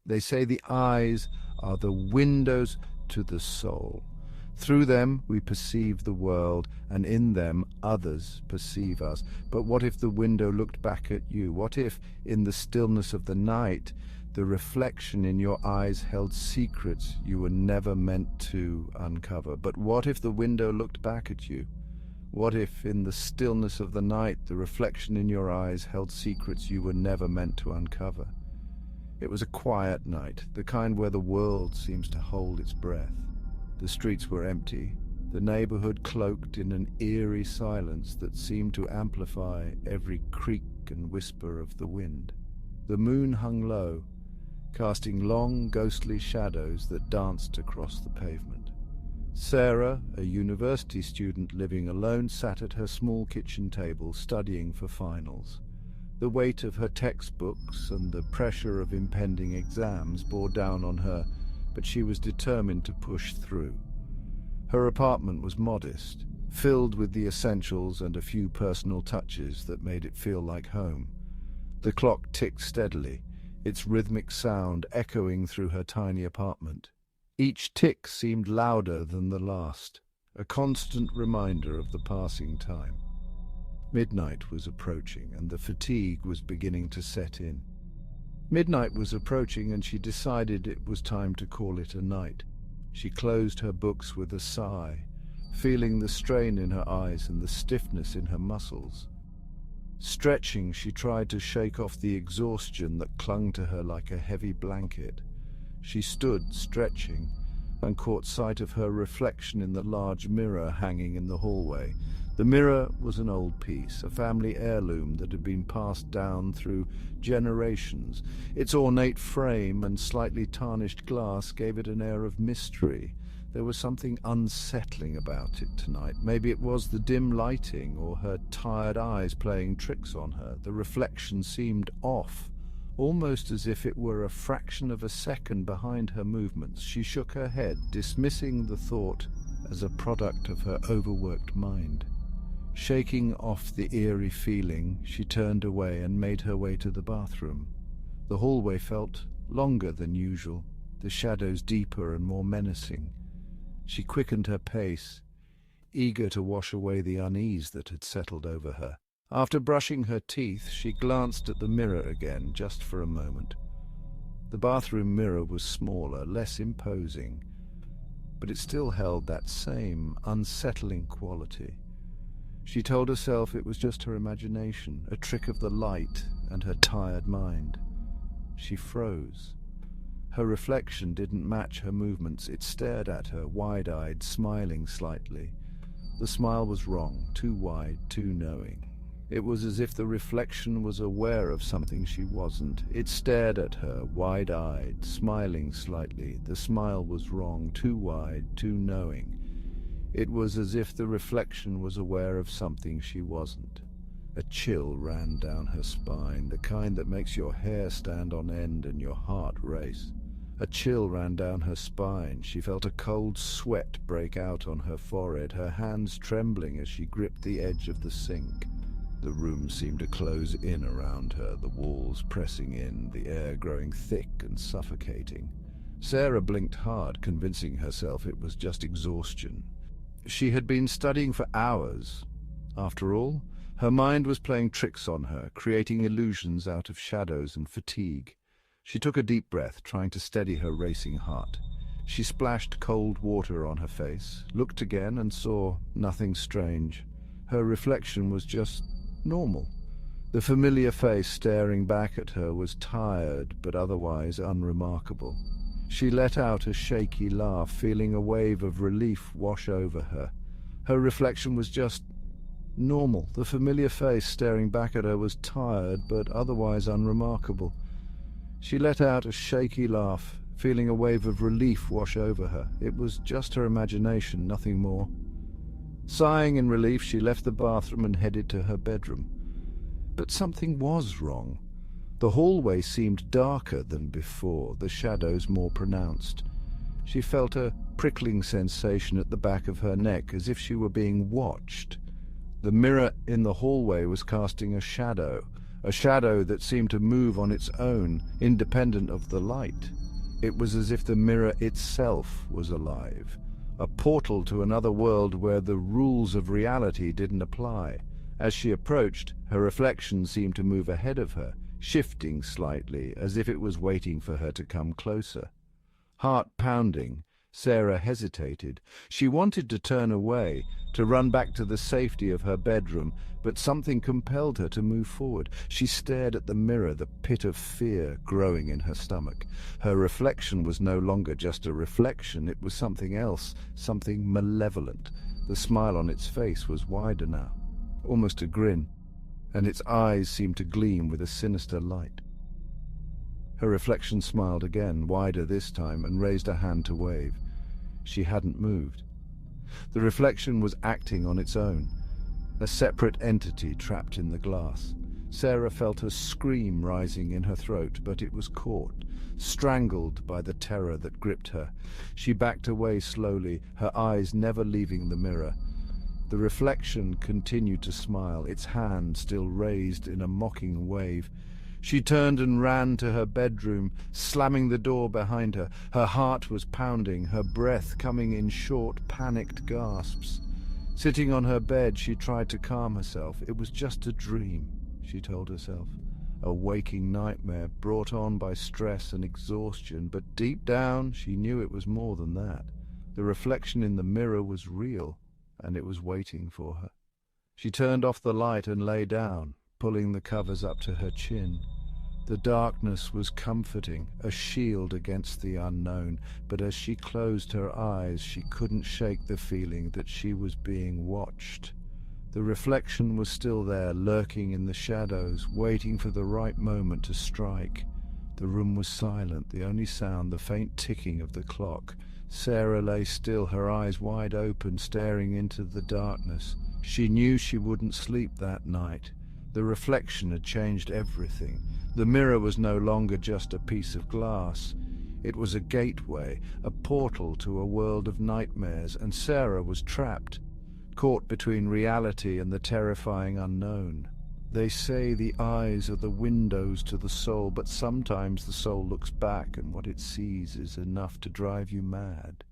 They say the eyes are the windows to the soul. Through them we perceive the world, and in them others perceive us. But what if the window looked back at you? What if, in the stillness of the night, the reflection in your eyes held secrets you were never meant to uncover? But what if the window looked back at you? What if, in the stillness of the night, the reflection in your eyes held secrets you were never meant to uncover? It was a quiet night, the kind where the world seems to hold its breath. The streets were empty, the neighborhood cloaked in an eerie silence that seemed to amplify every creak and whisper of the wind. The moon hung low, casting long, ghostly shadows that danced across the pavement. Sarah, a university student living alone, sat at her small kitchen table studying for finals. The weight of her textbooks and the pressure of impending exams bore down on her, but she was determined to push through. Her apartment was modest, filled with the essentials and a few personal touches that made it feel like home. The clock ticked steadily, its rhythmic sound echoing through her tiny apartment. Each tick seemed louder than the last, a constant reminder of the passing time. Midnight was approaching, and the fatigue was beginning to set in. Midnight was approaching, and she decided it was time to call it a night. She closed her books with a sigh, feeling the strain in her eyes and the stiffness in her muscles. Stretching, she tried to shake off the exhaustion that clung to her like a heavy blanket. She stood, stretching, and caught sight of her reflection in the large mirror hanging in the hallway. The mirror was an old piece, a family heirloom that had been passed down through generations. Its ornate frame and slightly tarnished glass gave it an air of mystery. There was something unsettling about it tonight. Maybe it was the dim lighting or her tired eyes playing tricks on her. The reflection seemed off, almost as if it were a fraction of a second behind her movements. She shook her head, dismissing the thought as a product of her overworked mind. Shaking off the eerie feeling, she turned away and made her way to the bathroom. The hallway felt longer than usual, the shadows deeper and more menacing. She quickened her pace, eager to wash away the unease that had settled over her. After brushing her teeth, she glanced at the mirror again, just for a moment. The bathroom mirror was smaller, less imposing, but it still held that same unsettling quality. She told herself it was just her imagination, a trick of the light and her tired mind. She froze. Her reflection didn't match her movements. It stared at her, wide-eyed, smiling slightly. The smile was wrong, too wide, too knowing. It was as if the reflection was aware of something she wasn't. It stared at her, wide-eyed, smiling slightly. The smile was wrong, too wide, too knowing. It was as if the reflection was aware of something she wasn't. A chill ran down her spine, the kind that makes your hair stand on end and your heart race. A chill ran down her spine. She felt a cold sweat break out on her forehead, her hands trembling as she gripped the edge of the sink. The room seemed to close in around her, the walls pressing in, the air growing thick and suffocating. Sarah blinked hard, convincing herself it was just exhaustion. She had been studying for hours. After all, her mind was playing tricks on her, creating illusions out of shadows and fatigue. She took a deep breath, trying to steady her racing heart. She splashed cold water on her face, looked again and saw nothing strange. Her reflection was just normal. The familiar face staring back at her was tired but otherwise unremarkable. She let out a shaky laugh, feeling a wave of relief wash over her. Her reflection was just normal. The familiar face staring back at her was tired but otherwise unremarkable. She let out a shaky laugh, feeling a wave of relief wash over her. It was just her imagination, nothing more. Sighing in relief, she left the bathroom and headed to her bedroom. But something was wrong. The hallway seemed darker than before, the shadows more pronounced. She felt a prickling sensation at the back of her neck, as if she were being watched. The mirror in the hallway was casting a shadow, a shadow that seemed to move on its own, independent of the light. It was as if the mirror itself was alive, a portal to another world where the rules of reality didn't apply. As she approached, her reflection seemed to move ahead of her, shifting slightly, as if it was waiting for her to come closer. Heart pounding, Sarah hesitated. She wanted to turn away, to run back to the safety of her bedroom, but something compelled her to move forward. She stared at the mirror, the pit of fear growing in her stomach. Her reflection was no longer just a reflection, it was something else, something malevolent. The smile on its face was wider now, almost a grin, and its eyes seemed to gleam with a sinister light. Her reflection smiled again, wider this time, and raised a hand to wave. She hadn't moved. The reflection was acting on its own, a separate entity trapped in the glass. Sarah felt a scream rising in her throat, but it was caught, strangled by the terror that gripped her. She backed away slowly, her eyes never leaving the mirror. The reflection continued to smile, its hand still raised in a mocking wave. She turned and ran to her bedroom, slamming the door behind her. Her heart was pounding, her breath coming in short, panicked gasps. Sitting on her bed, she tried to calm herself. It was just a dream, she told herself. A waking nightmare brought on by stress and exhaustion, but deep down she knew it was more than that. The reflection in the mirror was real, and it was waiting for her. She turned off the light and lay down, pulling the covers up to her chin. The darkness was comforting, a shield against the unknown, but as she closed her eyes, she couldn't shake the feeling that she was being watched. The reflection was still there, lurking in the shadows, waiting for the right moment to strike. The room was silent, the only sound the faint ticking of the clock. Sarah lay still, her eyes wide open, staring into the darkness. She knew she wouldn't sleep that night. The reflection had changed everything. The mirror was no longer just a piece of glass. It was a gateway, a portal to a world of nightmares, and Sarah was trapped, caught between reality and the terrifying unknown. They say the eyes are the windows to the soul, but sometimes the soul looks back and what it sees is enough to drive you mad.